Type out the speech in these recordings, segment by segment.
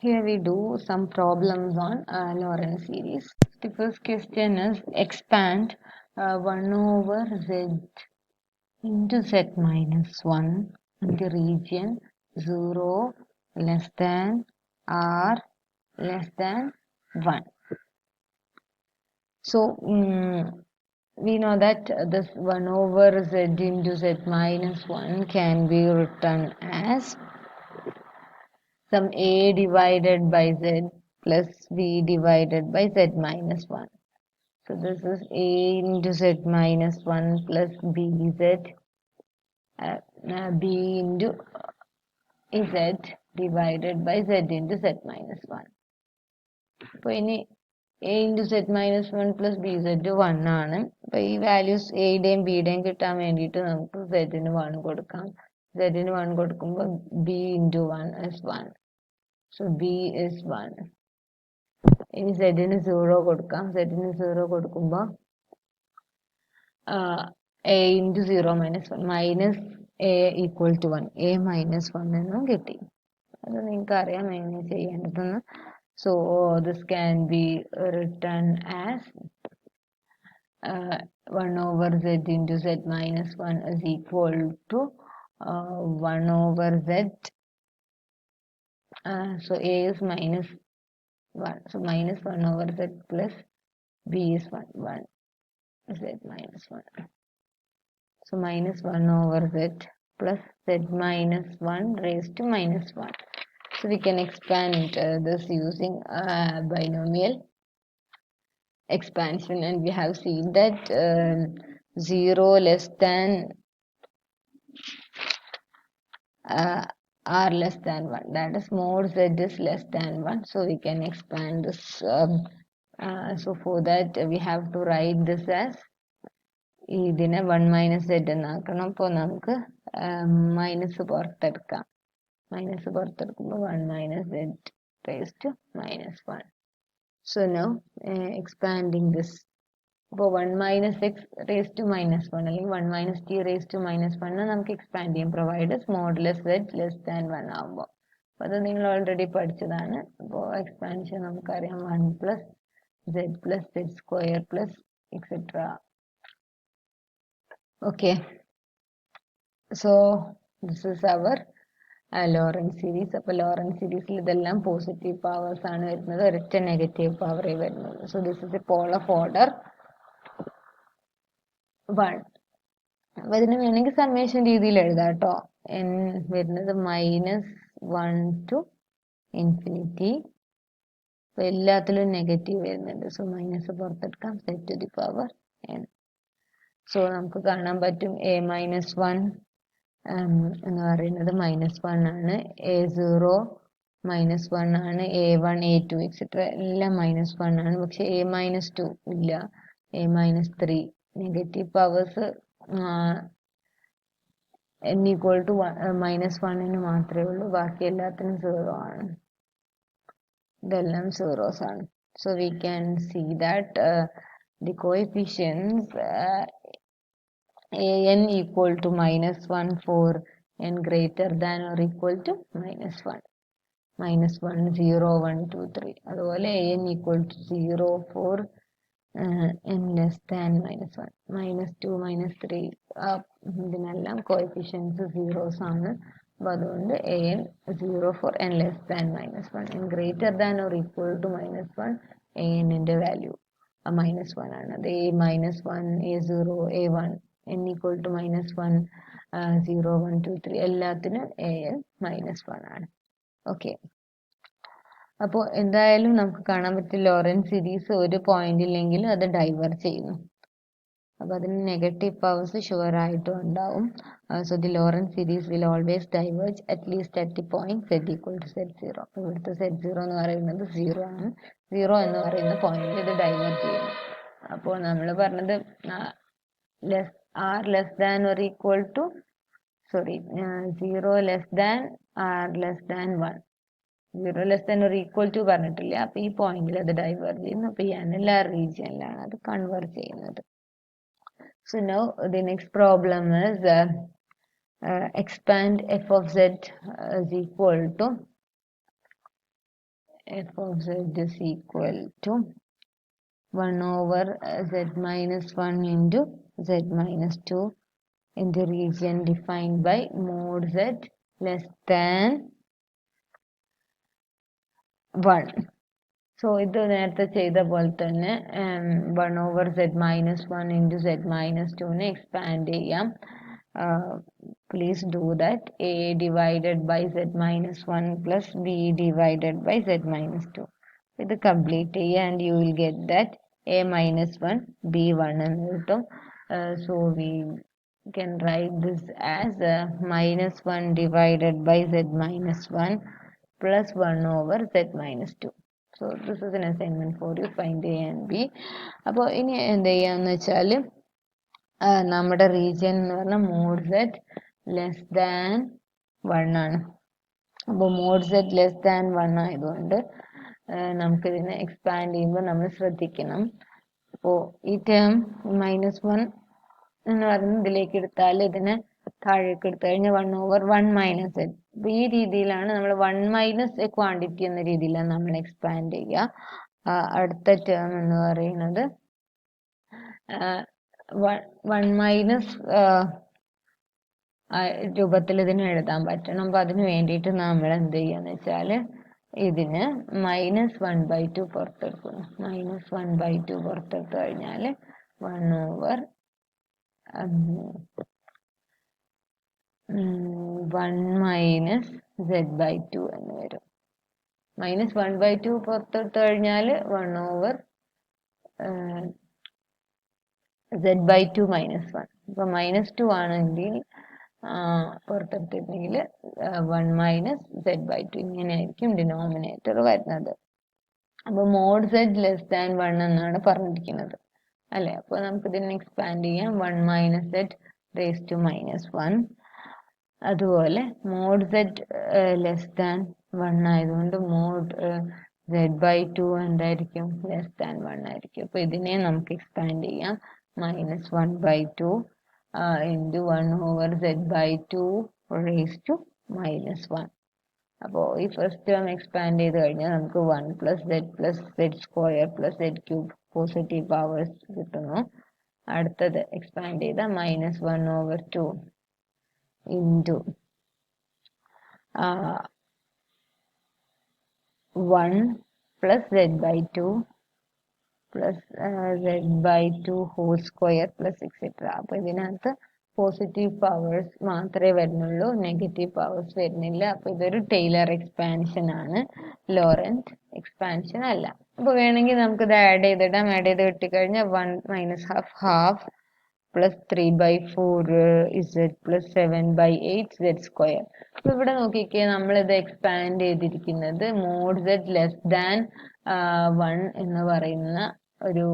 Here we do some problems on Laurent series. The first question is expand 1 over z into z minus 1 in the region 0 less than r less than 1. So we know that this 1 over z into z minus 1 can be written as some a divided by z plus b divided by z minus 1. So this is a into z minus 1 plus bz, b into z divided by z into z minus 1. അപ്പോൾ ഇനി a into z minus 1 plus bz 1 ആണ്. അപ്പോൾ ഈ values എയുടെയും ബിയുടെയും കിട്ടാൻ വേണ്ടിയിട്ട് നമുക്ക് z ന് 1 കൊടുക്കാം. z ന് 1 കൊടുക്കുമ്പോൾ b into 1 is 1. So b is 1. ഇനി z ന് 0 കൊടുക്കാം. z ന് 0 കൊടുക്കുമ്പോൾ a into 0 minus 1 minus a equal to 1. a minus 1 എന്നും കിട്ടി. അത് നിങ്ങൾക്ക് അറിയാം എങ്ങനെ ചെയ്യേണ്ടതെന്ന്. So this can be written as 1 over z into z minus 1 is equal to 1 over z. So a is minus 1. So minus 1 over z plus b is 1 z minus 1. So minus 1 over z plus z minus 1 raised to minus 1. So we can expand this using binomial expansion, and we have seen that 0 less than r less than 1, that is mod z is less than 1. So we can expand this. So for that we have to write this as ഇതിനെ 1 minus z എന്നാക്കണം. അപ്പോൾ നമുക്ക് minus പുറത്തെടുക്കാം. Minus പുറത്തെടുക്കുമ്പോൾ 1 minus z raised to minus 1. So now expanding this. അപ്പോൾ 1 minus x raised to minus 1 അല്ലെങ്കിൽ 1 minus t raised to minus 1 നമുക്ക് expand ചെയ്യാം provided modulus z less than 1 ആകുമ്പോൾ. അപ്പോൾ അത് നിങ്ങൾ ഓൾറെഡി പഠിച്ചതാണ്. അപ്പോൾ എക്സ്പാൻഷൻ നമുക്കറിയാം 1 plus z plus z square plus etcetera. Okay, so this is our Laurent series. അപ്പോൾ Laurent സീരീസിൽ ഇതെല്ലാം പോസിറ്റീവ് പവേഴ്സ് ആണ് വരുന്നത്, ഒരൊറ്റ നെഗറ്റീവ് പവറേ വരുന്നത്. So this is a pole of order 1. അപ്പോൾ ഇതിന് വേണമെങ്കിൽ സമ്മേഷൻ രീതിയിൽ എഴുതാം കേട്ടോ. n വരുന്നത് -1 to ഇൻഫിനിറ്റി. അപ്പോൾ എല്ലാത്തിലും നെഗറ്റീവ് വരുന്നുണ്ട്. സോ മൈനസ് പുറത്തെടുക്കാം, z to the power n. So നമുക്ക് കാണാൻ പറ്റും a മൈനസ് 1 എന്ന് പറയുന്നത് -1 ആണ്, a0 -1 ആണ്, a1 a2 എക്സെട്ര എല്ലാം -1 ആണ്. പക്ഷെ a -2 ഇല്ല, a -3. Negative powers n equal to -1 മാത്രമേ ഉള്ളൂ, ബാക്കി എല്ലാത്തിനും 0 ആണ്. ഇതെല്ലാം സീറോസ് ആണ്. So we can see that the coefficients an equal to -1 for n greater than or equal to -1. -1 0 1 2 3. അതുപോലെ an equal to 0 for n less than -1. -2 -3 ഇതിനെല്ലാം coefficients zeros ആണ്. അപ്പോൾ അതുകൊണ്ട് an 0 for n less than -1. n greater than or equal to -1 an-ന്റെ value -1 ആണ്. അത് a -1 a0 a1 n equal to -1 0 1 2 3 എല്ലാത്തിനും an -1 ആണ്. Okay, അപ്പോൾ എന്തായാലും നമുക്ക് കാണാൻ പറ്റും ലോറന്റ് സീരീസ് ഒരു പോയിന്റിലെങ്കിലും അത് ഡൈവേർജ് ചെയ്യുന്നു. അപ്പോൾ അതിന് നെഗറ്റീവ് പവേഴ്സ് ഷുവർ ആയിട്ടും ഉണ്ടാവും. So the Laurent series will always diverge at least at the point z equal to z0. അപ്പോൾ ഇവിടുത്തെ z0 എന്ന് പറയുന്നത് 0 ആണ്. 0 എന്ന് പറയുന്ന പോയിന്റിൽ ഇത് ഡൈവേർജ് ചെയ്യുന്നു. അപ്പോൾ നമ്മൾ പറഞ്ഞത് r less than or equal to 0 less than r less than 1. 0 less than or equal to പറഞ്ഞിട്ടില്ല. അപ്പോൾ ഈ പോയിന്റിൽ അത് ഡൈവേർജ് ചെയ്യുന്നു. അപ്പോൾ ഈ അനലാർ റീജിയനിലാണ് അത് കൺവേർജ് ചെയ്യുന്നത്. So now the next problem is expand f of z is equal to f of z is equal to 1 over z minus 1 into z minus 2 in the region defined by mod z less than 1. So, ഇത് നേരത്തെ ചെയ്ത പോലെ തന്നെ 1 over z minus 1 into z minus 2 നെ expand ചെയ്യാം. Please do that. A divided by z minus 1 plus b divided by z minus 2. ഇത് complete ചെയ്യുക and you will get that a minus 1 b 1 എന്ന് കിട്ടും. So, we can write this as minus 1 divided by z minus 1 plus 1 over z minus 2. So, this is an assignment for you. Find A and B. അപ്പോൾ ഇനി എന്ത് ചെയ്യാന്ന് വെച്ചാൽ നമ്മുടെ region എന്ന് പറഞ്ഞാൽ മോഡ് സെറ്റ് ലെസ് ദാൻ 1 ആണ്. അപ്പോൾ മോഡ് സെറ്റ് ലെസ് ദാൻ 1 ആയതുകൊണ്ട് നമുക്കിതിനെ എക്സ്പാൻഡ് ചെയ്യുമ്പോൾ നമ്മൾ ശ്രദ്ധിക്കണം. അപ്പോൾ ഈ ടേം -1 എന്ന് പറയുന്നത് ഇതിലേക്ക് എടുത്താൽ ഇതിനെ താഴേക്ക് എടുത്തു കഴിഞ്ഞാൽ 1 over 1 minus z. അപ്പോൾ ഈ രീതിയിലാണ് നമ്മൾ 1 minus a ക്വാണ്ടിറ്റി എന്ന രീതിയിലാണ് നമ്മൾ എക്സ്പാൻഡ് ചെയ്യുക. അടുത്ത ടേം എന്ന് പറയുന്നത് 1 മൈനസ് രൂപത്തിൽ ഇതിനെ എഴുതാൻ പറ്റണം. അപ്പോൾ അതിന് വേണ്ടിയിട്ട് നമ്മൾ എന്ത് ചെയ്യാന്ന് വെച്ചാൽ ഇതിന് -1/2 പുറത്തെടുക്കുന്നു. -1/2 പുറത്തെടുത്തു കഴിഞ്ഞാൽ 1 over 1 minus z/2 എന്ന് വരും. -1/2 പുറത്തെടുത്തു കഴിഞ്ഞാൽ 1 over z/2 minus 1. അപ്പോൾ -2 ആണെങ്കിൽ പുറത്തെടുത്തിട്ടുണ്ടെങ്കിൽ 1 minus z/2 ഇങ്ങനെയായിരിക്കും ഡിനോമിനേറ്റർ വരുന്നത്. അപ്പോൾ മോഡ് z ലെസ് ദാൻ 1 എന്നാണ് പറഞ്ഞിരിക്കുന്നത് അല്ലേ. അപ്പോൾ നമുക്ക് ഇതിനെ എക്സ്പാൻഡ് ചെയ്യാം 1 minus z raised to -1. അതുപോലെ മോഡ് z ലെസ് ദാൻ 1 ആയതുകൊണ്ട് മോഡ് z/2 എന്തായിരിക്കും ലെസ് ദാൻ 1 ആയിരിക്കും. അപ്പോൾ ഇതിനെ നമുക്ക് എക്സ്പാൻഡ് ചെയ്യാം -1/2 into 1 over z/2 raised to -1. അപ്പോൾ ഈ ഫസ്റ്റ് ടേം എക്സ്പാൻഡ് ചെയ്ത് കഴിഞ്ഞാൽ നമുക്ക് 1 plus z square plus z cube positive powers കിട്ടുന്നു. അടുത്തത് എക്സ്പാൻഡ് ചെയ്ത -1 over 2 into 1 plus z/2 plus z/2 whole square plus etc. അപ്പോൾ ഇതിനകത്ത് പോസിറ്റീവ് പവേഴ്സ് മാത്രമേ വരുന്നുള്ളൂ, നെഗറ്റീവ് പവേഴ്സ് വരുന്നില്ല. അപ്പോൾ ഇതൊരു ടൈലർ എക്സ്പാൻഷൻ ആണ്, ലോറന്റ് എക്സ്പാൻഷൻ അല്ല. അപ്പോൾ വേണമെങ്കിൽ നമുക്കിത് ആഡ് ചെയ്തിടാം. ആഡ് ചെയ്ത് കിട്ടിക്കഴിഞ്ഞാൽ 1 minus half plus 3/4 z plus 7/8 z square. അപ്പോൾ ഇവിടെ നോക്കിക്കേ, നമ്മളിത് എക്സ്പാൻഡ് ചെയ്തിരിക്കുന്നത് മോഡ് z ലെസ് ദാൻ 1 എന്ന് പറയുന്ന ഒരു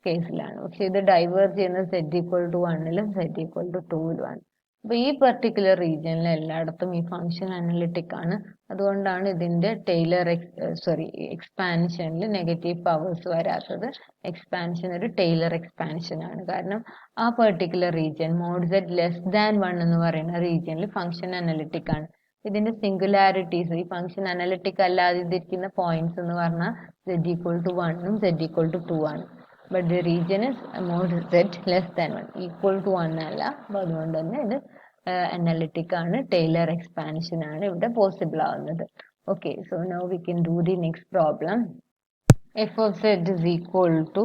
കേസിലാണ്. പക്ഷെ ഇത് ഡൈവേർജ് ചെയ്യുന്നത് z=1ലും z=2ലുമാണ്. അപ്പോൾ ഈ പെർട്ടിക്കുലർ റീജിയനിൽ എല്ലായിടത്തും ഈ ഫംഗ്ഷൻ അനലിറ്റിക് ആണ്. അതുകൊണ്ടാണ് ഇതിന്റെ ടൈലർ എക്സ്പാൻഷനിൽ നെഗറ്റീവ് പവേഴ്സ് വരാത്തത്. എക്സ്പാൻഷൻ ഒരു ടൈലർ എക്സ്പാൻഷൻ ആണ്. കാരണം ആ particular region mod z less than 1 എന്ന് പറയുന്ന റീജിയനിൽ ഫംഗ്ഷൻ അനലിറ്റിക് ആണ്. ഇതിന്റെ സിംഗുലാരിറ്റീസ്, ഈ ഫംഗ്ഷൻ അനലിറ്റിക് അല്ലാതെ ഇരിക്കുന്ന പോയിന്റ്സ് എന്ന് പറഞ്ഞാൽ z=1ഉം z=2 ആണ്. But the region is mod z less than 1, equal to 1 അല്ല. അപ്പോൾ അതുകൊണ്ട് തന്നെ ഇത് അനലിറ്റിക് ആണ്, ടൈലർ എക്സ്പാൻഷൻ ആണ് ഇവിടെ പോസിബിൾ ആവുന്നത്. Okay, so now we can do the next problem. f of z is equal to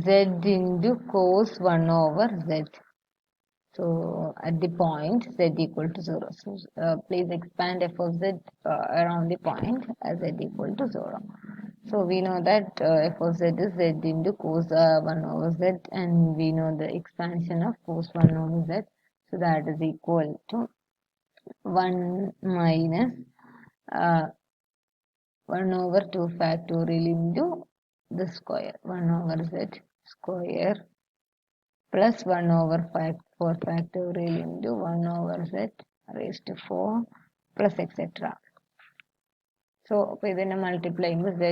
z into cos 1 over z. So at the point z equal to 0. So please expand f of z around the point as z equal to 0. So we know that f of z is z into cos 1 over z, and we know the expansion of cos 1 over z. So that is equal to 1 minus 1 over 2 factorial into the square, 1 over z square plus 1 over 4 factorial into 1 over z raised to 4 plus etc. So, ഇതിനെ multiply ചെയ്യുമ്പോൾ z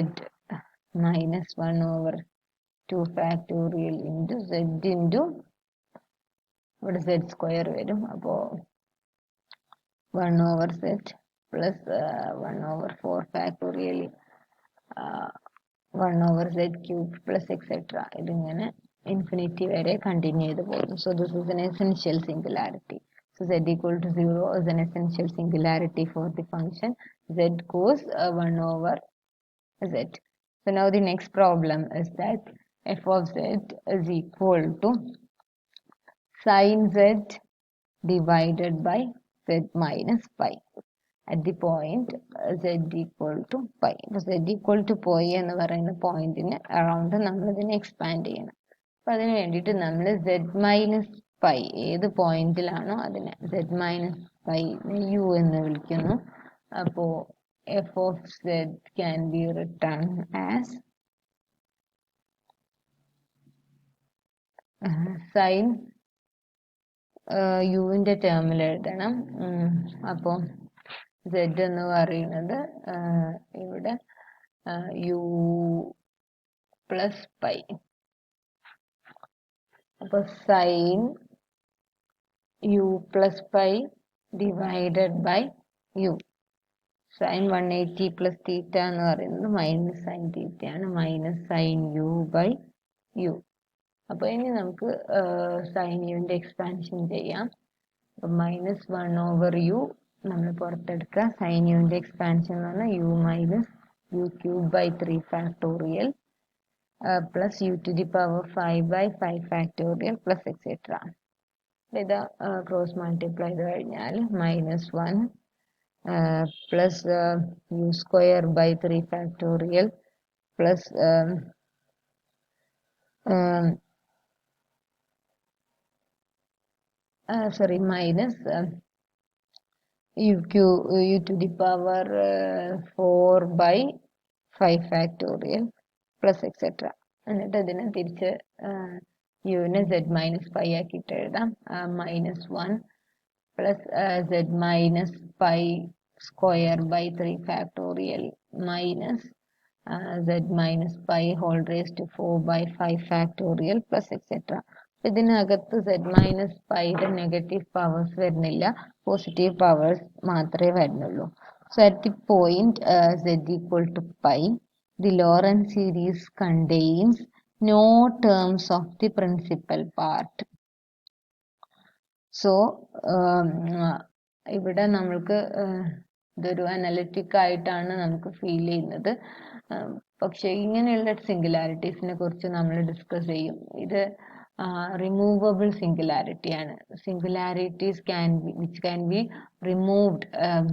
minus 1 over 2 factorial into z into ഇവിടെ z square വരും. അപ്പോൾ 1 over z plus 1 over 4 factorial 1 over z cube plus etc. ഇതിങ്ങനെ infinity വരെ continue ചെയ്ത് പോകുന്നു. So this is an essential singularity. So z equal to 0 is an essential singularity for the function z goes 1 over z. So now the next problem is that f of z is equal to sin z divided by z minus pi at the point z equal to pi. Z equal to pi എന്ന് പറയുന്ന പോയിന്റിന് around നമ്മൾ ഇതിനെ expand ചെയ്യണം. അപ്പോൾ അതിന് വേണ്ടിയിട്ട് നമ്മൾ z മൈനസ് പൈ ഏത് പോയിന്റിലാണോ അതിനെ z മൈനസ് പൈ യു എന്ന് വിളിക്കുന്നു. അപ്പോൾ f of z can be written as sin യുവിൻ്റെ ടേമിൽ എഴുതണം. അപ്പോൾ z എന്ന് പറയുന്നത് ഇവിടെ യു പ്ലസ് പൈ. അപ്പോൾ sine u plus pi divided by u. Sine 180 plus theta എന്ന് പറയുന്നത് മൈനസ് സൈൻ തീറ്റയാണ്. Minus sine u by u. അപ്പോൾ ഇനി നമുക്ക് സൈൻ യുവിൻ്റെ എക്സ്പാൻഷൻ ചെയ്യാം. മൈനസ് 1 ഓവർ യു നമ്മൾ പുറത്തെടുക്കുക. സൈൻ യുവിൻ്റെ എക്സ്പാൻഷൻ എന്ന് പറഞ്ഞാൽ u minus u cube by 3 factorial plus u to the power 5 by 5 factorial plus etcetera. ഇത് ക്രോസ് മൾട്ടിപ്ലൈ ചെയ്ത് കഴിഞ്ഞാൽ minus 1 plus u square by 3 factorial plus minus u to the power 4 by 5 factorial plus etc. എന്നിട്ട് ഇതിനെ തിരിച്ച് യുവിനെ z minus pi ആക്കിയിട്ട് എഴുതാം. Minus 1 plus z minus pi square by 3 factorial minus z minus pi whole raise to 4 by 5 factorial plus etcetera. ഇതിനകത്ത് z minus പൈയുടെ negative powers വരുന്നില്ല, positive powers മാത്രമേ വരുന്നുള്ളൂ. So at the point z equal to pi the Laurent series contains no terms of the principal part. So ഇവിടെ നമ്മൾക്ക് ഇതൊരു analytic ആയിട്ടാണ് നമുക്ക് ഫീൽ ചെയ്യുന്നത്. പക്ഷെ ഇങ്ങനെയുള്ള സിംഗുലാരിറ്റീസിനെ കുറിച്ച് നമ്മൾ ഡിസ്കസ് ചെയ്യും. ഇത് റിമൂവബിൾ സിംഗുലാരിറ്റി ആണ്. Singularities which can be removed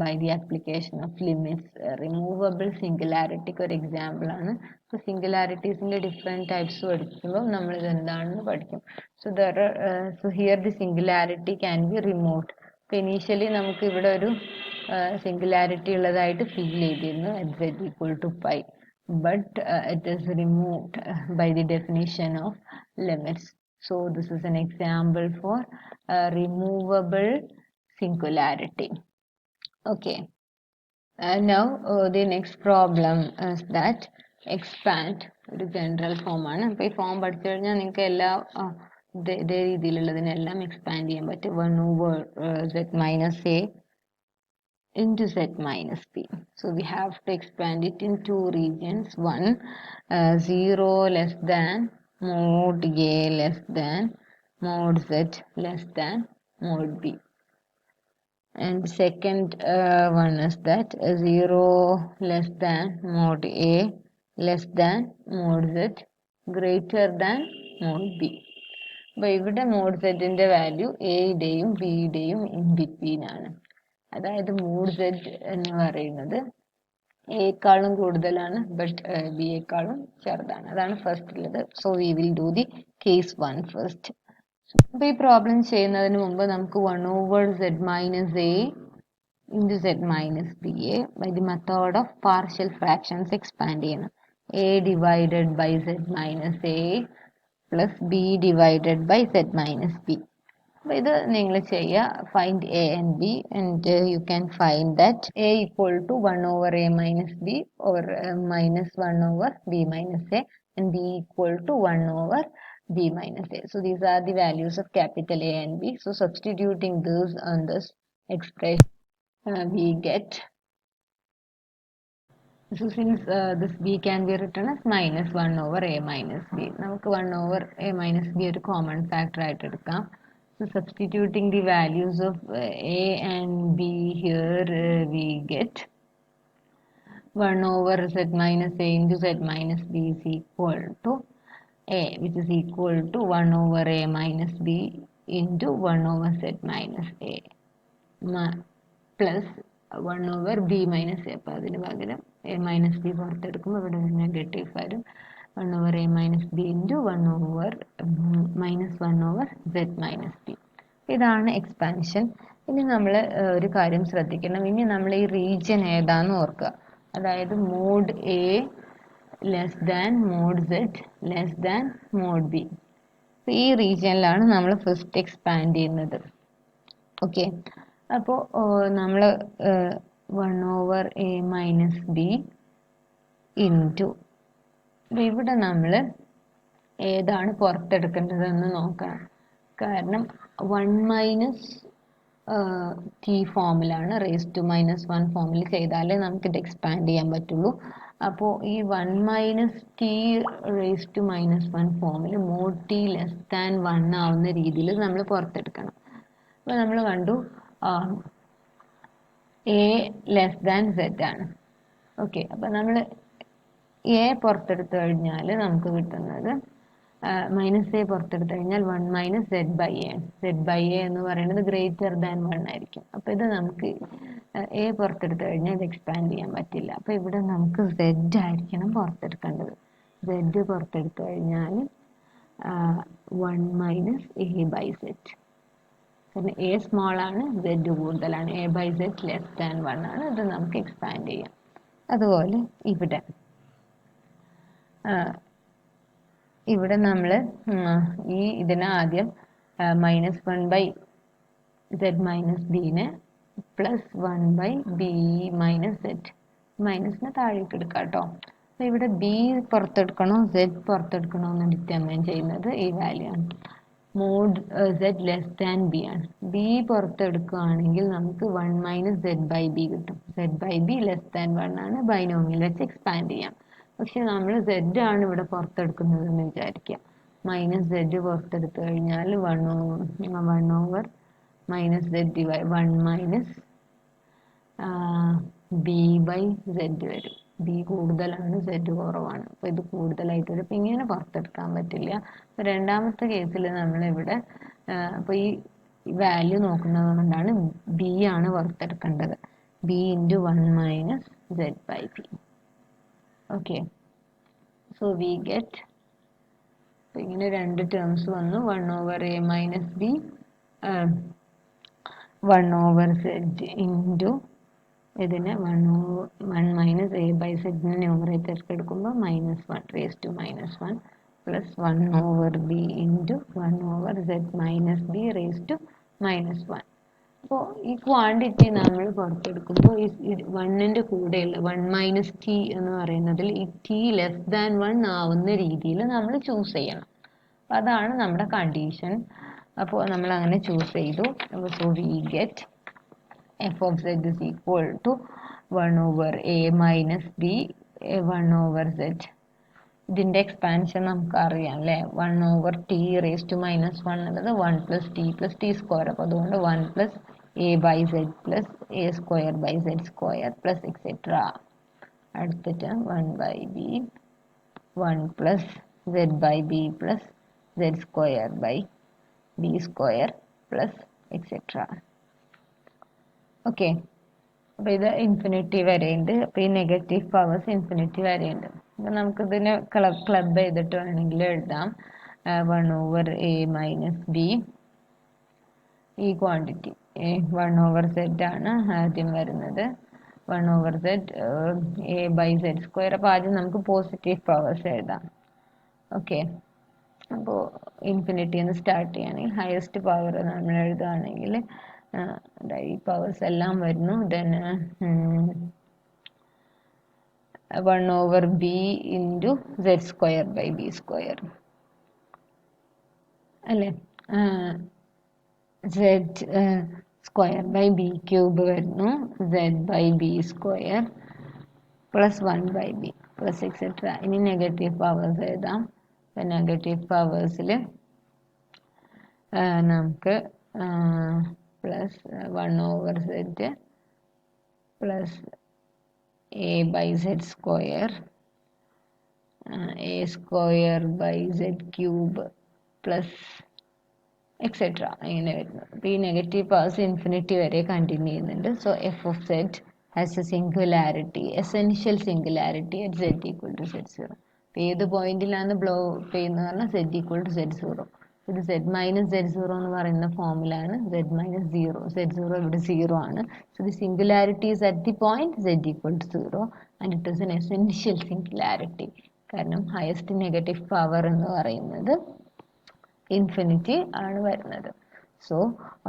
by the application of limits. Removable സിംഗുലാരിറ്റിക്ക് ഒരു എക്സാമ്പിൾ ആണ്. സോ സിംഗുലാരിറ്റീസിന്റെ ഡിഫറെന്റ് ടൈപ്സ് പഠിക്കുമ്പോൾ നമ്മൾ ഇത് എന്താണെന്ന് പഠിക്കും. So here the singularity can be removed. അപ്പോൾ ഇനീഷ്യലി നമുക്ക് ഇവിടെ ഒരു സിംഗുലാരിറ്റി ഉള്ളതായിട്ട് ഫീൽ ചെയ്തിരുന്നു at z equal to pi, but it is removed by the definition of limits. So this is an example for removable singularity. Okay. Now the next problem is that expand ഒരു general form ആണ്. അപ്പോൾ ഈ form പഠിച്ചു കഴിഞ്ഞാൽ നിങ്ങൾക്ക് എല്ലാ ഇതേ രീതിയിലുള്ളതിനെല്ലാം expand ചെയ്യാൻ പറ്റും. 1 over z minus a into z minus p. So we have to expand it in two regions. One, 0 less than mod a less than mod z less than mod b. And second one is that 0 less than mod a less than mod z greater than mod b. അപ്പോൾ ഇവിടെ mod z-ന്റെ value എയുടെയും ബിയുടെയും in between ആണ്. അതായത് mode z എന്ന് പറയുന്നത് എക്കാളും കൂടുതലാണ്, but ബിയേക്കാളും ചെറുതാണ്. അതാണ് ഫസ്റ്റ് ഉള്ളത്. So we will do the case 1 first. അപ്പോൾ ഈ പ്രോബ്ലം ചെയ്യുന്നതിന് മുമ്പ് നമുക്ക് 1 over z minus a into z minus b a by the method of partial fractions expand ചെയ്യണം. a divided by z minus a plus b divided by z minus b. അപ്പോൾ ഇത് നിങ്ങൾ ചെയ്യുക. Find a and b and you can find that a equal to 1 over a minus b or minus 1 over b minus a and b equal to 1 over b minus a. So these are the values of capital A and B. So substituting this on this expression we get So since this b can be written as minus 1 over a minus b, നമുക്ക് 1 over a minus b ഒരു common factor ആയിട്ട് എടുക്കാം. So substituting the values of a and b here, we get 1 over z minus a into z minus b is equal to a, which is equal to 1 over a minus b into 1 over z minus a plus 1 over b minus a. അപ്പോൾ അതിന് പകരം a minus b പുറത്തെടുക്കുമ്പോൾ ഇവിടെ നിന്ന് negative വരും. 1 over a minus b into 1 over minus 1 over z minus b. ഇതാണ് expansion. ഇനി നമ്മൾ ഒരു കാര്യം ശ്രദ്ധിക്കണം. ഇനി നമ്മൾ ഈ റീജിയൻ ഏതാന്ന് ഓർക്കുക. അതായത് mod a less than mod z less than mod b. ഈ റീജിയനിലാണ് നമ്മൾ ഫസ്റ്റ് എക്സ്പാൻഡ് ചെയ്യുന്നത്. ഓക്കെ, അപ്പോൾ നമ്മൾ 1 over a minus B into, ഇവിടെ നമ്മൾ ഏതാണ് പുറത്തെടുക്കേണ്ടതെന്ന് നോക്കണം. കാരണം 1 മൈനസ് ടി ഫോമിലാണ്, റേസ് ടു മൈനസ് 1 ഫോമിൽ ചെയ്താലേ നമുക്കിത് എക്സ്പാൻഡ് ചെയ്യാൻ പറ്റുള്ളൂ. അപ്പോൾ ഈ 1 minus t raise to minus 1 ഫോമിൽ മോഡ് ടി ലെസ് ദാൻ 1 ആവുന്ന രീതിയിൽ നമ്മൾ പുറത്തെടുക്കണം. അപ്പോൾ നമ്മൾ കണ്ടു എ ലെസ് ദാൻ സെഡ് ആണ്. ഓക്കെ, അപ്പോൾ നമ്മൾ എ പുറത്തെടുത്തു കഴിഞ്ഞാൽ നമുക്ക് കിട്ടുന്നത് മൈനസ് എ പുറത്തെടുത്തു കഴിഞ്ഞാൽ 1 മൈനസ് സെഡ് ബൈ എ ആണ്. സെഡ് ബൈ എ എന്ന് പറയുന്നത് ഗ്രേറ്റർ ദാൻ 1 ആയിരിക്കും. അപ്പോൾ ഇത് നമുക്ക് എ പുറത്തെടുത്തു കഴിഞ്ഞാൽ ഇത് എക്സ്പാൻഡ് ചെയ്യാൻ പറ്റില്ല. അപ്പോൾ ഇവിടെ നമുക്ക് സെഡ് ആയിരിക്കണം പുറത്തെടുക്കേണ്ടത്. സെഡ് പുറത്തെടുത്തു കഴിഞ്ഞാൽ 1 മൈനസ് എ ബൈ സെഡ്. കാരണം എ സ്മോൾ ആണ്, സെഡ് കൂടുതലാണ്. A by z less than 1 ആണ്. ഇത് നമുക്ക് എക്സ്പാൻഡ് ചെയ്യാം. അതുപോലെ ഇവിടെ നമ്മൾ ഇതിനെ ആദ്യം മൈനസ് 1 ബൈ സെഡ് മൈനസ് ബിനെ plus 1 by b minus z, മൈനസിനെ താഴേക്ക് എടുക്കാം കേട്ടോ. അപ്പോൾ ഇവിടെ ബി പുറത്തെടുക്കണോ സെഡ് പുറത്തെടുക്കണോ എന്ന് ഡിറ്റർമൈൻ ചെയ്യുന്നത് ഈ വാല്യൂ ആണ്. Mod z less than b ആണ്. ബി പുറത്തെടുക്കുകയാണെങ്കിൽ നമുക്ക് 1 മൈനസ് സെഡ് ബൈ ബി കിട്ടും. Z by b less than 1 ആണ്. ബൈനോമിയൽ വെച്ച് എക്സ്പാൻഡ് ചെയ്യാം. പക്ഷെ നമ്മൾ സെഡ് ആണ് ഇവിടെ പുറത്തെടുക്കുന്നത് എന്ന് വിചാരിക്കുക. മൈനസ് സെഡ് പുറത്തെടുത്തു കഴിഞ്ഞാൽ 1 over minus z divide 1 minus b by z വരും. ബി കൂടുതലാണ്, സെഡ് കുറവാണ്. അപ്പോൾ ഇത് കൂടുതലായിട്ട് വരും. അപ്പം ഇങ്ങനെ പുറത്തെടുക്കാൻ പറ്റില്ല. അപ്പോൾ രണ്ടാമത്തെ കേസിൽ നമ്മളിവിടെ അപ്പോൾ ഈ വാല്യൂ നോക്കുന്നത് കൊണ്ടാണ് ബി ആണ് പുറത്തെടുക്കേണ്ടത്. B into 1 minus z by b. Okay, so we get, ഇങ്ങനെ രണ്ട് ടേംസ് വന്നു. 1 over a minus b 1 over z into ഇതിനെ 1 മൈനസ് എ ബൈ സെഡിനെ ന്യൂമറേറ്റർക്ക് എടുക്കുമ്പോൾ minus 1 raise to minus 1 plus 1 over b into 1 over z minus b raise to minus 1. അപ്പോൾ ഈ quantity നമ്മൾ പുറത്തെടുക്കുമ്പോൾ ഈ 1ൻ്റെ കൂടെയുള്ള 1 മൈനസ് ടി എന്ന് പറയുന്നതിൽ ഈ ടി ലെസ് ദാൻ 1 ആവുന്ന രീതിയിൽ നമ്മൾ ചൂസ് ചെയ്യണം. അപ്പോൾ അതാണ് നമ്മുടെ കണ്ടീഷൻ. അപ്പോൾ നമ്മൾ അങ്ങനെ ചൂസ് ചെയ്തു. അപ്പോൾ so we get f of z is equal to 1 over a minus b 1 over z. ഇതിൻ്റെ എക്സ്പാൻഷൻ നമുക്ക് അറിയാം അല്ലേ. 1 over t raise to minus 1 എന്നത് 1 പ്ലസ് ടി സ്ക്വയർ. അപ്പോൾ അതുകൊണ്ട് 1 plus a by z plus a square by z square plus etcetera. അടുത്തിട്ട് 1 by b 1 plus z by b plus z square by b square plus etcetera. Okay, അപ്പോൾ ഇത് infinity വരെയുണ്ട്. അപ്പോൾ ഈ negative powers infinity വരെയുണ്ട്. അപ്പോൾ നമുക്കിതിനെ club ചെയ്തിട്ട് വേണമെങ്കിൽ എഴുതാം. 1 ഓവർ എ മൈനസ് ബി ഈ ക്വാണ്ടിറ്റി 1 ഓവർ സെഡ് ആണ് ആദ്യം വരുന്നത്. 1 over z a by z square. അപ്പോൾ ആദ്യം നമുക്ക് പോസിറ്റീവ് പവേഴ്സ് എഴുതാം. ഓക്കെ, അപ്പോൾ ഇൻഫിനിറ്റിന്ന് സ്റ്റാർട്ട് ചെയ്യുകയാണെങ്കിൽ ഹയസ്റ്റ് പവർ നമ്മൾ എഴുതുകയാണെങ്കിൽ ഈ പവേഴ്സ് എല്ലാം വരുന്നു. Then 1 over b into z square by b square അല്ലേ. Z square by b cube വരുന്നു. Z by b square plus 1 by b plus etc. ഇനി നെഗറ്റീവ് പവേഴ്സ് എഴുതാം. നെഗറ്റീവ് പവേഴ്സിൽ നമുക്ക് plus 1 over set plus a by z square a square by z cube plus etcetera ഇങ്ങനെ വരുന്നത്. അപ്പോൾ ഈ negative powers infinity വരെ continue ചെയ്യുന്നുണ്ട്. So f of z has a singularity, essential singularity at z equal to z zero. അപ്പോൾ ഏത് പോയിന്റിലാണ് blow ചെയ്യുന്നത് പറഞ്ഞാൽ z equal to z zero. ഇത് സെഡ് മൈനസ് സെഡ് സീറോ എന്ന് പറയുന്ന ഫോമിലാണ് z minus zero. Z zero ഇവിടെ സീറോ ആണ്. So the singularity is at the point z equal to zero and it is N essential singularity. കാരണം highest negative power എന്ന് പറയുന്നത് infinity ആണ് വരുന്നത്. So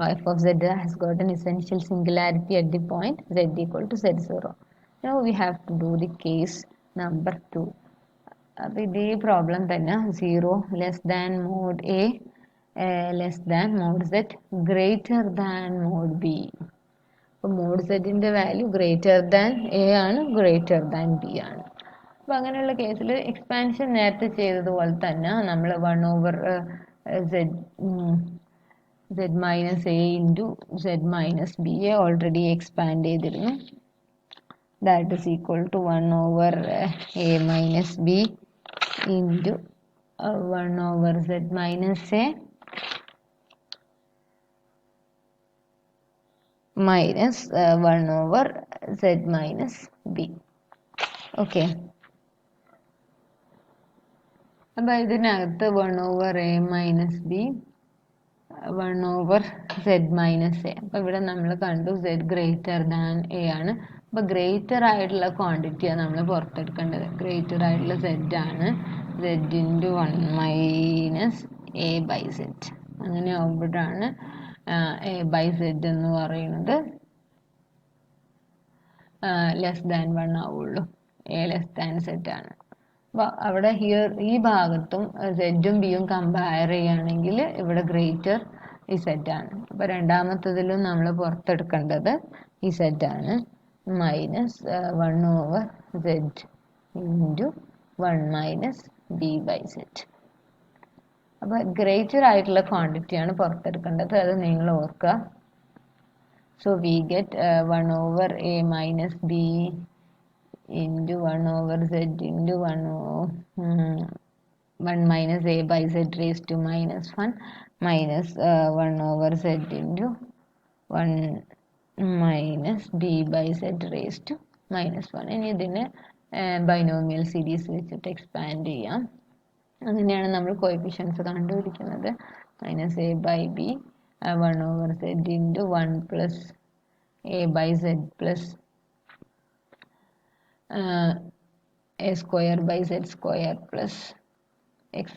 f of z has got an essential singularity at the point z equal to z0. Now we have to do the case number 2. അപ്പോൾ ഇതേ problem തന്നെ 0 less than mod a less than mod z greater than mod b. അപ്പോൾ mod സെറ്റിൻ്റെ value greater than a ആണ്, greater than b ആണ്. അപ്പോൾ അങ്ങനെയുള്ള കേസിൽ എക്സ്പാൻഷൻ നേരത്തെ ചെയ്തതുപോലെ തന്നെ നമ്മൾ 1 over z minus a into z minus b already expand ചെയ്തിരുന്നു. That is equal to 1 over a minus b into 1 over z minus a minus 1 over z minus b. Okay. അപ്പോൾ ഇതിനകത്ത് 1 over a minus b 1 over z minus A. അപ്പോൾ ഇവിടെ നമ്മൾ കണ്ടു z greater than a ആണ്. അപ്പോൾ greater ആയിട്ടുള്ള ക്വാണ്ടിറ്റിയാണ് നമ്മൾ പുറത്തെടുക്കേണ്ടത്. ഗ്രേറ്റർ ആയിട്ടുള്ള z ആണ്. z into 1 minus a by z. അങ്ങനെ ആവുമ്പോഴാണ് എ ബൈ സെഡ് എന്ന് പറയുന്നത് ലെസ് ദാൻ 1 ആവുള്ളൂ. എ ലെസ് ദാൻ സെഡ് ആണ്. അപ്പോൾ അവിടെ ഈ ഭാഗത്തും സെഡും ബിയും കമ്പയർ ചെയ്യുകയാണെങ്കിൽ ഇവിടെ ഗ്രേറ്റർ ഈ സെറ്റാണ്. അപ്പോൾ രണ്ടാമത്തതിലും നമ്മൾ പുറത്തെടുക്കേണ്ടത് ഈ സെറ്റാണ്. Minus 1 over z into 1 minus b by z. അപ്പോൾ ഗ്രേറ്റർ ആയിട്ടുള്ള ക്വാണ്ടിറ്റിയാണ് പുറത്തെടുക്കേണ്ടത്, അത് നിങ്ങൾ ഓർക്കുക. So we get 1 over a minus b into 1 over z into 1 minus a by z raised to minus 1 minus 1 over z into 1 minus b by z raised to minus 1. ഇനി ഇതിനെ binomial series വെച്ചിട്ട് expand ചെയ്യാം. അങ്ങനെയാണ് നമ്മൾ coefficients കണ്ടുപിടിക്കുന്നത്. Minus a by b 1 over z into 1 plus a by z plus a square by z square plus etc.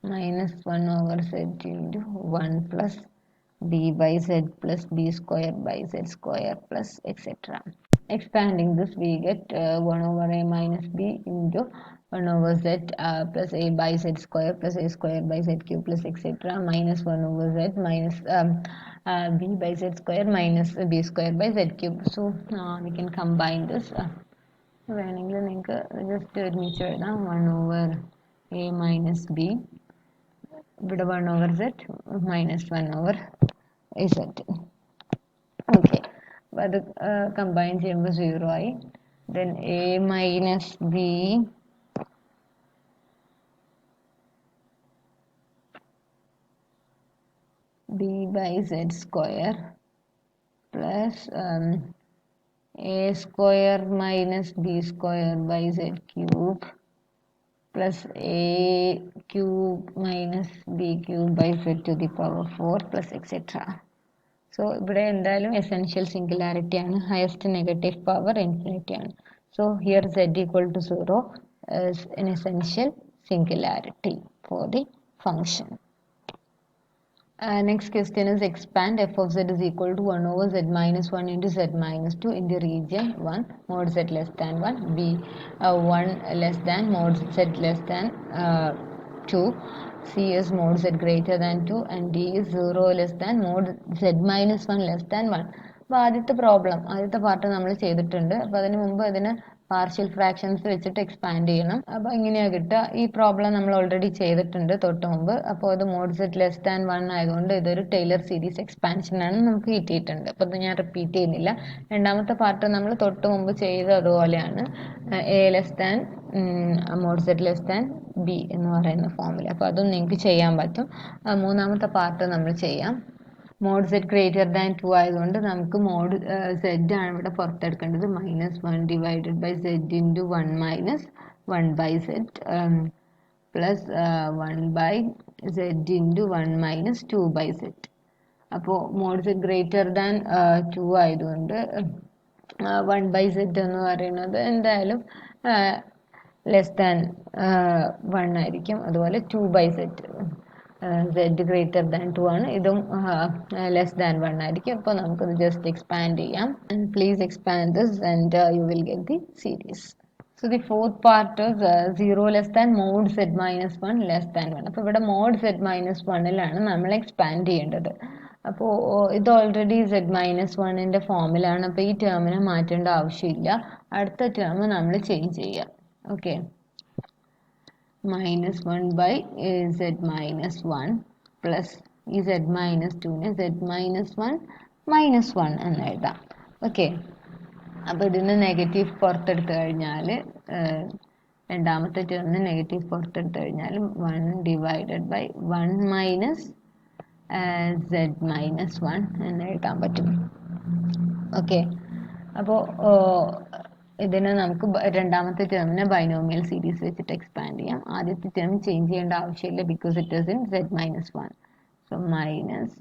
minus 1 over z into 1 plus b by z plus b square by z square plus etc. Expanding this we get 1 over a minus b into 1 over z plus a by z square plus a square by z cube plus etc. minus 1 over z minus b by z square minus b square by z cube. So we can combine this. വേണമെങ്കിൽ നിങ്ങൾക്ക് just ഒരുമിച്ച് എഴുതാം. 1 over a minus b, ഇവിടെ 1 over z minus 1 over a z. Okay, അപ്പോൾ അത് combine ചെയ്യുമ്പോൾ 0 ആയി. Then a minus b b by z square plus a square minus b square by z cube plus a cube minus b cube by z to the power 4 plus etc. So ഇവിടെ എന്തായാലും essential singularity ആണ്, highest negative power infinity ആണ്. So here z equal to 0 is an essential singularity for the function. Next question is expand f of z is equal to 1 over z minus 1 into z minus 2 in the region 1 mod z less than 1, b 1 less than mod z less than 2, c is mod z greater than 2 and d is 0 less than mod z minus 1 less than 1. അപ്പോൾ ആദ്യത്തെ part നമ്മൾ ചെയ്തിട്ടുണ്ട്. അപ്പോൾ അതിന് മുമ്പ് ഇതിന് partial fractions വെച്ചിട്ട് expand ചെയ്യണം. അപ്പോൾ ഇങ്ങനെയാണ് കിട്ടുക. ഈ പ്രോബ്ലം നമ്മൾ ഓൾറെഡി ചെയ്തിട്ടുണ്ട് തൊട്ട് മുമ്പ്. അപ്പോൾ ഇത് മോഡ് സെറ്റ് ലെസ് ദാൻ 1 ആയതുകൊണ്ട് ഇതൊരു ടൈലർ സീരീസ് എക്സ്പാൻഷനാണ്, നമുക്ക് കിട്ടിയിട്ടുണ്ട്. അപ്പോൾ ഇത് ഞാൻ റിപ്പീറ്റ് ചെയ്യുന്നില്ല. രണ്ടാമത്തെ പാർട്ട് നമ്മൾ തൊട്ട് മുമ്പ് ചെയ്തതുപോലെയാണ്, a less than mod z less than b എന്ന് പറയുന്ന ഫോമിൽ. അപ്പോൾ അതും നിങ്ങൾക്ക് ചെയ്യാൻ പറ്റും. മൂന്നാമത്തെ പാർട്ട് നമ്മൾ ചെയ്യാം. മോഡ് സെറ്റ് ഗ്രേറ്റർ ദാൻ 2 ആയതുകൊണ്ട് നമുക്ക് മോഡ് സെഡ് ആണ് ഇവിടെ പുറത്തെടുക്കേണ്ടത്. -1 divided by z into 1 minus 1 by z plus 1 by z into 1 minus 2 by z. അപ്പോൾ മോഡ് സെറ്റ് ഗ്രേറ്റർ ദാൻ 2 ആയതുകൊണ്ട് 1 ബൈ സെഡ് എന്ന് പറയുന്നത് എന്തായാലും ലെസ് ദാൻ 1 ആയിരിക്കും. അതുപോലെ 2 by z z greater than 2 ആണ്, ഇതും ലെസ് ദാൻ 1 ആയിരിക്കും. അപ്പോൾ നമുക്കത് ജസ്റ്റ് എക്സ്പാൻഡ് ചെയ്യാം. And please expand this and you will get the series. So the fourth part is 0 less than mod z minus 1 less than 1. അപ്പോൾ ഇവിടെ mode z minus 1ലാണ് നമ്മൾ expand ചെയ്യേണ്ടത്. അപ്പോൾ ഇത് ഓൾറെഡി z മൈനസ് 1ൻ്റെ ഫോമിലാണ്. അപ്പോൾ ഈ ടേമിനെ മാറ്റേണ്ട ആവശ്യമില്ല. അടുത്ത ടേം നമ്മൾ ചേഞ്ച് ചെയ്യാം. Okay, -1 by z minus 1 plus z minus 2നെ z minus 1 minus 1 എന്ന് എഴുതാം. ഓക്കെ, അപ്പോൾ ഇതിന് നെഗറ്റീവ് പുറത്തെടുത്ത് കഴിഞ്ഞാൽ രണ്ടാമത്തെ ടേമിന് നെഗറ്റീവ് പുറത്തെടുത്ത് കഴിഞ്ഞാൽ 1 divided by 1 minus z minus 1 എന്ന് എഴുതാൻ പറ്റും. ഓക്കെ, അപ്പോൾ ഇതിനെ നമുക്ക് രണ്ടാമത്തെ ടേമിനെ ബൈനോമിയൽ സീരീസ് വെച്ചിട്ട് എക്സ്പാൻഡ് ചെയ്യാം. ആദ്യത്തെ ടേം ചേഞ്ച് ചെയ്യേണ്ട ആവശ്യമില്ല, because it is in z minus 1. So minus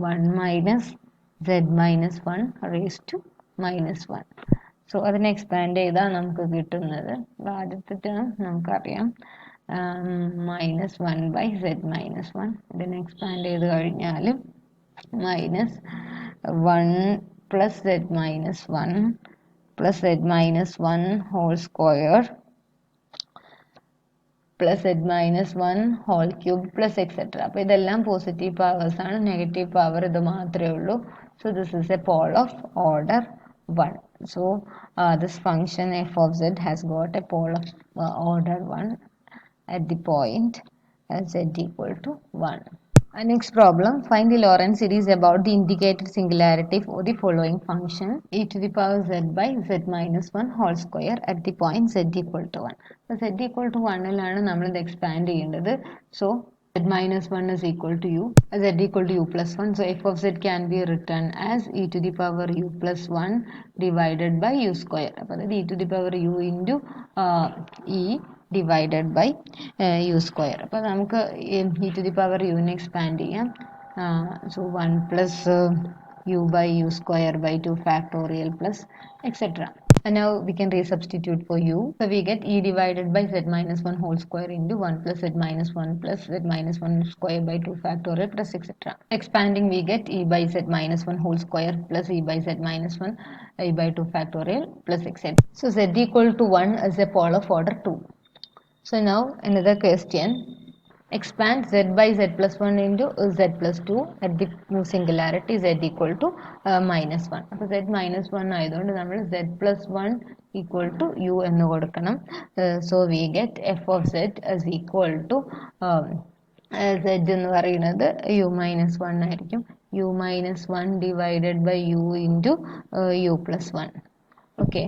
1 minus z minus 1 raise to minus 1. So അതിനെ എക്സ്പാൻഡ് ചെയ്താൽ നമുക്ക് കിട്ടുന്നത്, ആദ്യത്തെ ടേം നമുക്കറിയാം -1 ബൈ z മൈനസ് 1. ഇതിനെ എക്സ്പാൻഡ് ചെയ്ത് കഴിഞ്ഞാൽ -1 plus z minus 1 plus z minus 1 whole square plus z minus 1 whole cube plus etc. അപ്പോൾ ഇതെല്ലാം പോസിറ്റീവ് പവേഴ്സ് ആണ്, നെഗറ്റീവ് പവർ ഇത് മാത്രമേ ഉള്ളൂ. So this is a pole of order 1. So this function f of z has got a pole of order 1 at the point z equal to 1. Next problem, find the Laurent series about the indicated singularity for the following function e to the power z by z minus 1 whole square at the point z equal to 1. So z equal to 1ലാണ് നമ്മൾ ഇത് expand ചെയ്യേണ്ടത്. So z minus 1 is equal to u, z equal to u plus 1. So f of z can be written as e to the power u plus 1 divided by u square. അപ്പോൾ അത് e to the power u into e divided by u square. അപ്പോൾ നമുക്ക് e to the power യുവിനെ expand ചെയ്യാം. So 1 plus u by u square by 2 factorial plus etcetera. And now we can resubstitute for u. So we get e divided by z minus 1 whole square into 1 plus z minus 1 plus z minus 1 square by 2 factorial plus etc. Expanding we get e by z minus 1 whole square plus e by z minus 1 e by 2 factorial plus etc. So z equal to 1 is a pole of order 2. So now another question, expand z by z plus 1 into z plus 2 at the singularity z equal to minus 1. അപ്പോൾ z minus 1 ആയതുകൊണ്ട് നമ്മൾ z plus 1 equal to u എന്ന് കൊടുക്കണം. So we get f of z is equal to z എന്ന് പറയുന്നത് u minus 1 ആയിരിക്കും. u minus 1 divided by u into u plus 1. Okay.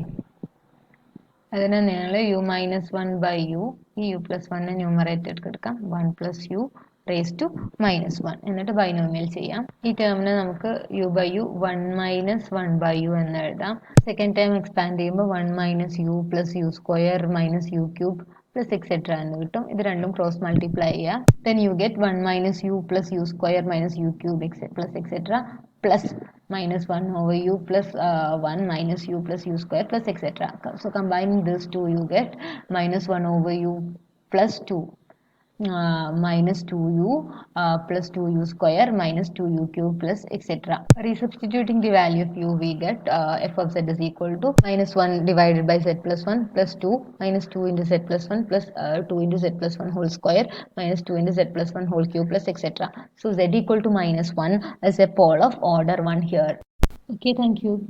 അതിനെ നിങ്ങൾ യു മൈനസ് 1 ബൈ യു, ഈ യു പ്ലസ് 1 ന്യൂമറേറ്റർ എടുക്കാം, 1 plus u raise to minus 1 എന്നിട്ട് binomial ചെയ്യാം. ഈ ടേമിനെ നമുക്ക് u by u 1 minus 1 by u എന്ന് എഴുതാം. സെക്കൻഡ് ടൈം എക്സ്പാൻഡ് ചെയ്യുമ്പോൾ 1 minus u plus u square minus u cube plus etcetera എന്ന് കിട്ടും. ഇത് രണ്ടും ക്രോസ് മൾട്ടിപ്ലൈ ചെയ്യാം. Then you get 1 minus u plus u square minus u cube plus etcetera plus minus 1 over u plus 1 minus u plus u square plus etc. So combining these two you get minus 1 over u plus 2 minus 2u plus 2u square minus 2u cube plus etc. Resubstituting the value of u we get f of z is equal to minus 1 divided by z plus 1 plus 2 minus 2 into z plus 1 plus 2 into z plus 1 whole square minus 2 into z plus 1 whole cube plus etc. So z equal to minus 1 is a pole of order 1 here. Okay, thank you.